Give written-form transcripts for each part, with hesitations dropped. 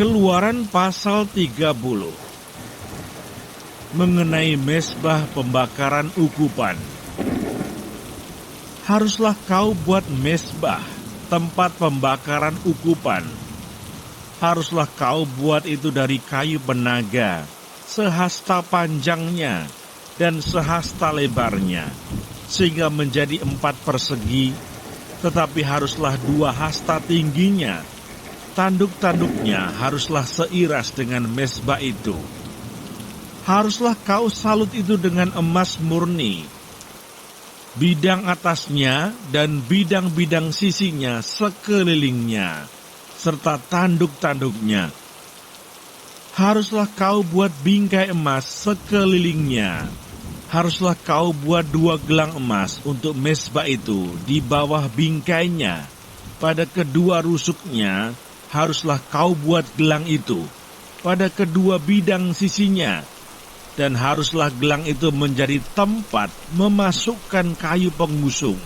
Keluaran pasal 30 mengenai mezbah pembakaran ukupan. Haruslah kau buat mezbah, tempat pembakaran ukupan. Haruslah kau buat itu dari kayu penaga, sehasta panjangnya dan sehasta lebarnya, sehingga menjadi 4 persegi, tetapi haruslah 2 hasta tingginya. Tanduk-tanduknya haruslah seiras dengan mezbah itu. Haruslah kau salut itu dengan emas murni. Bidang atasnya dan bidang-bidang sisinya sekelilingnya, serta tanduk-tanduknya. Haruslah kau buat bingkai emas sekelilingnya. Haruslah kau buat 2 gelang emas untuk mezbah itu di bawah bingkainya. Pada kedua rusuknya haruslah kau buat gelang itu, pada kedua bidang sisinya, dan haruslah gelang itu menjadi tempat memasukkan kayu pengusung,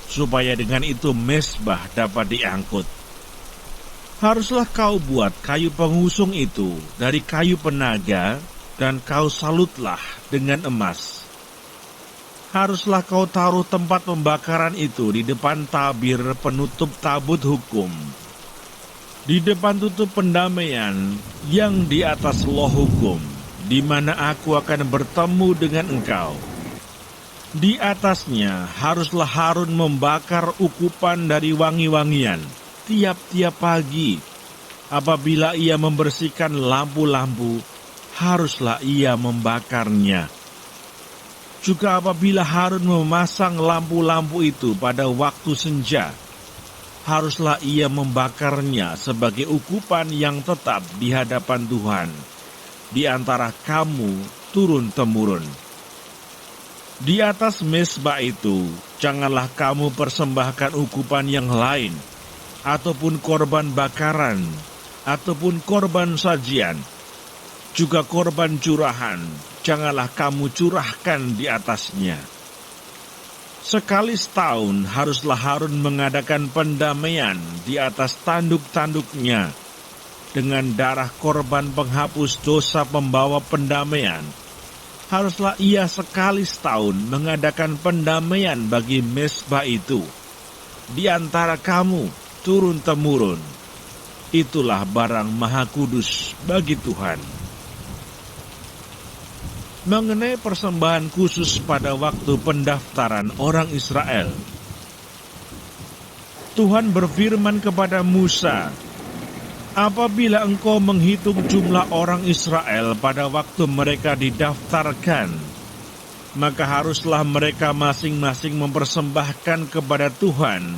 supaya dengan itu mezbah dapat diangkut. Haruslah kau buat kayu pengusung itu dari kayu penaga, dan kau salutlah dengan emas. Haruslah kau taruh tempat pembakaran itu di depan tabir penutup tabut hukum, di depan tutup pendamaian yang di atas loh hukum, di mana aku akan bertemu dengan engkau. Di atasnya haruslah Harun membakar ukupan dari wangi-wangian tiap-tiap pagi. Apabila ia membersihkan lampu-lampu, haruslah ia membakarnya. Juga apabila Harun memasang lampu-lampu itu pada waktu senja, haruslah ia membakarnya sebagai ukupan yang tetap di hadapan Tuhan, di antara kamu turun-temurun. Di atas mezbah itu, janganlah kamu persembahkan ukupan yang lain, ataupun korban bakaran, ataupun korban sajian. Juga korban curahan, janganlah kamu curahkan di atasnya. Sekali setahun haruslah Harun mengadakan pendamaian di atas tanduk-tanduknya dengan darah korban penghapus dosa pembawa pendamaian. Haruslah ia sekali setahun mengadakan pendamaian bagi mezbah itu di antara kamu turun-temurun. Itulah barang maha kudus bagi Tuhan. Mengenai persembahan khusus pada waktu pendaftaran orang Israel, Tuhan berfirman kepada Musa, apabila engkau menghitung jumlah orang Israel pada waktu mereka didaftarkan, maka haruslah mereka masing-masing mempersembahkan kepada Tuhan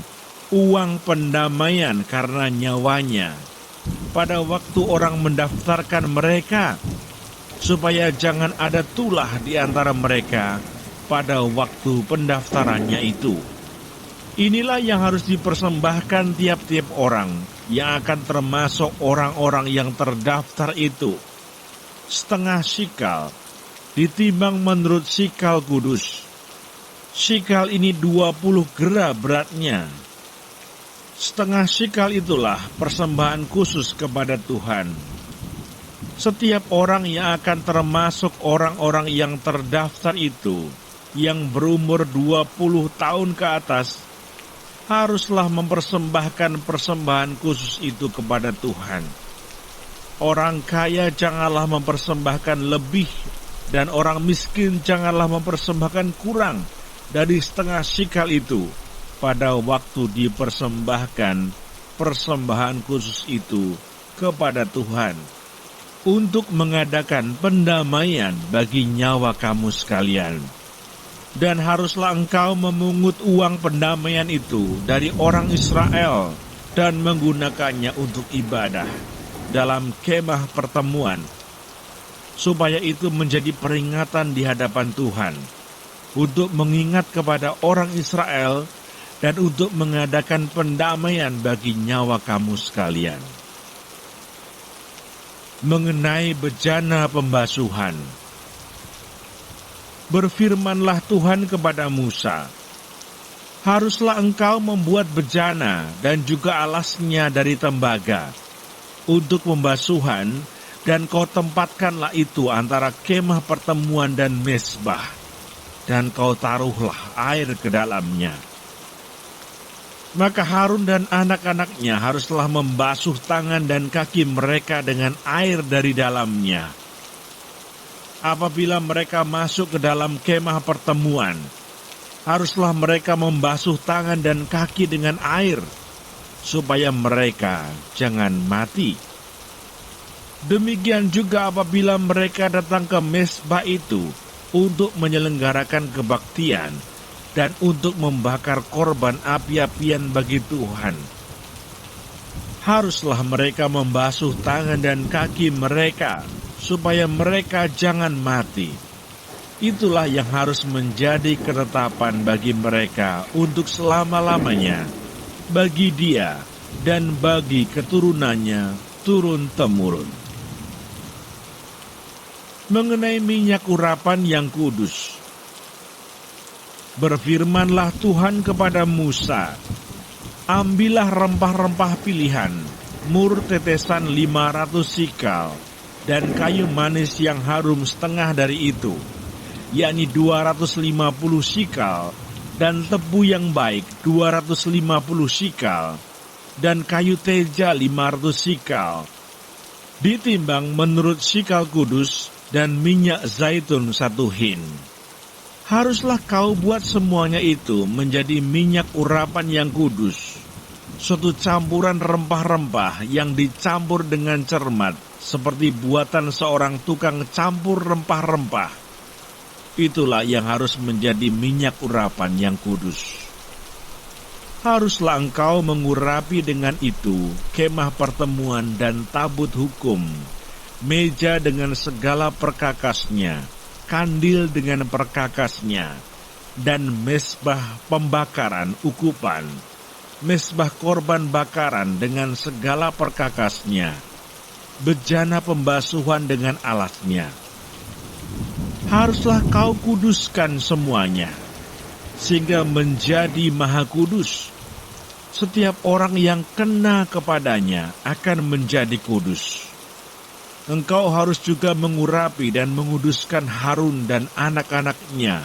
uang pendamaian karena nyawanya pada waktu orang mendaftarkan mereka, supaya jangan ada tulah di antara mereka pada waktu pendaftarannya itu. Inilah yang harus dipersembahkan tiap-tiap orang yang akan termasuk orang-orang yang terdaftar itu. 1/2 shikal, ditimbang menurut shikal kudus. Shikal ini 20 gera beratnya. 1/2 shikal itulah persembahan khusus kepada Tuhan. Setiap orang yang akan termasuk orang-orang yang terdaftar itu, yang berumur 20 tahun ke atas, haruslah mempersembahkan persembahan khusus itu kepada Tuhan. Orang kaya janganlah mempersembahkan lebih, dan orang miskin janganlah mempersembahkan kurang dari 1/2 shikal itu pada waktu dipersembahkan persembahan khusus itu kepada Tuhan, untuk mengadakan pendamaian bagi nyawa kamu sekalian. Dan haruslah engkau memungut uang pendamaian itu dari orang Israel dan menggunakannya untuk ibadah dalam kemah pertemuan, supaya itu menjadi peringatan di hadapan Tuhan, untuk mengingat kepada orang Israel dan untuk mengadakan pendamaian bagi nyawa kamu sekalian. Mengenai bejana pembasuhan, berfirmanlah Tuhan kepada Musa, haruslah engkau membuat bejana dan juga alasnya dari tembaga, untuk pembasuhan, dan kau tempatkanlah itu antara kemah pertemuan dan mezbah, dan kau taruhlah air ke dalamnya. Maka Harun dan anak-anaknya haruslah membasuh tangan dan kaki mereka dengan air dari dalamnya. Apabila mereka masuk ke dalam kemah pertemuan, haruslah mereka membasuh tangan dan kaki dengan air, supaya mereka jangan mati. Demikian juga apabila mereka datang ke mezbah itu untuk menyelenggarakan kebaktian dan untuk membakar korban api-apian bagi Tuhan. Haruslah mereka membasuh tangan dan kaki mereka, supaya mereka jangan mati. Itulah yang harus menjadi ketetapan bagi mereka untuk selama-lamanya, bagi dia dan bagi keturunannya turun-temurun. Mengenai minyak urapan yang kudus, berfirmanlah Tuhan kepada Musa, ambillah rempah-rempah pilihan, mur tetesan 500 sikal, dan kayu manis yang harum setengah dari itu, yakni 250 sikal, dan tebu yang baik 250 sikal, dan kayu teja 500 sikal, ditimbang menurut sikal kudus, dan minyak zaitun 1 hin. Haruslah kau buat semuanya itu menjadi minyak urapan yang kudus, suatu campuran rempah-rempah yang dicampur dengan cermat, seperti buatan seorang tukang campur rempah-rempah. Itulah yang harus menjadi minyak urapan yang kudus. Haruslah engkau mengurapi dengan itu kemah pertemuan dan tabut hukum, meja dengan segala perkakasnya, kandil dengan perkakasnya, dan mezbah pembakaran ukupan, mezbah korban bakaran dengan segala perkakasnya, bejana pembasuhan dengan alasnya. Haruslah kau kuduskan semuanya, sehingga menjadi maha kudus. Setiap orang yang kena kepadanya akan menjadi kudus. Engkau harus juga mengurapi dan menguduskan Harun dan anak-anaknya,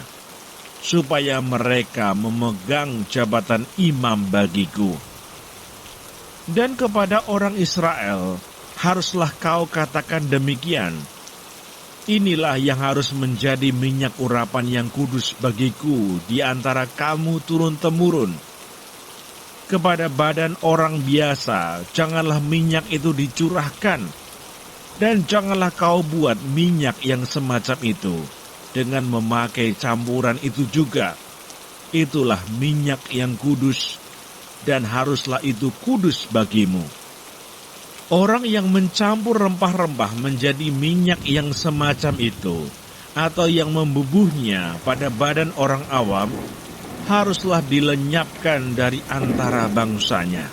supaya mereka memegang jabatan imam bagiku. Dan kepada orang Israel, haruslah kau katakan demikian, inilah yang harus menjadi minyak urapan yang kudus bagiku di antara kamu turun-temurun. Kepada badan orang biasa, janganlah minyak itu dicurahkan, dan janganlah kau buat minyak yang semacam itu dengan memakai campuran itu juga. Itulah minyak yang kudus, dan haruslah itu kudus bagimu. Orang yang mencampur rempah-rempah menjadi minyak yang semacam itu, atau yang membubuhnya pada badan orang awam, haruslah dilenyapkan dari antara bangsanya.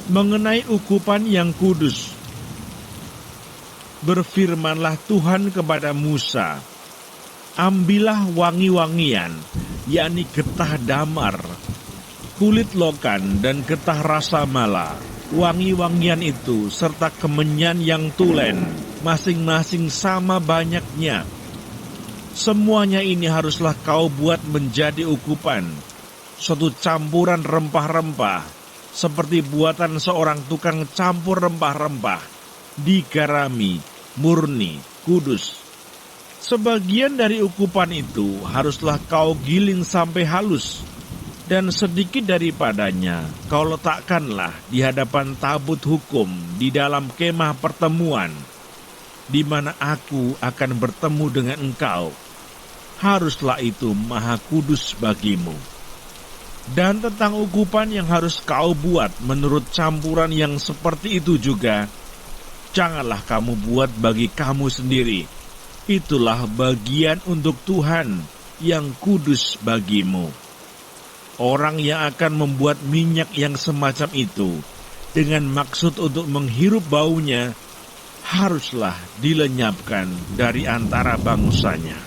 Mengenai ukupan yang kudus, berfirmanlah Tuhan kepada Musa, ambillah wangi-wangian, yakni getah damar, kulit lokan, dan getah rasa mala, wangi-wangian itu, serta kemenyan yang tulen, masing-masing sama banyaknya. Semuanya ini haruslah kau buat menjadi ukupan, suatu campuran rempah-rempah, seperti buatan seorang tukang campur rempah-rempah, digarami, murni, kudus. Sebagian dari ukupan itu haruslah kau giling sampai halus, dan sedikit daripadanya kau letakkanlah di hadapan tabut hukum di dalam kemah pertemuan, di mana aku akan bertemu dengan engkau. Haruslah itu maha kudus bagimu. Dan tentang ukupan yang harus kau buat menurut campuran yang seperti itu juga, janganlah kamu buat bagi kamu sendiri. Itulah bagian untuk Tuhan yang kudus bagimu. Orang yang akan membuat minyak yang semacam itu dengan maksud untuk menghirup baunya, haruslah dilenyapkan dari antara bangsanya.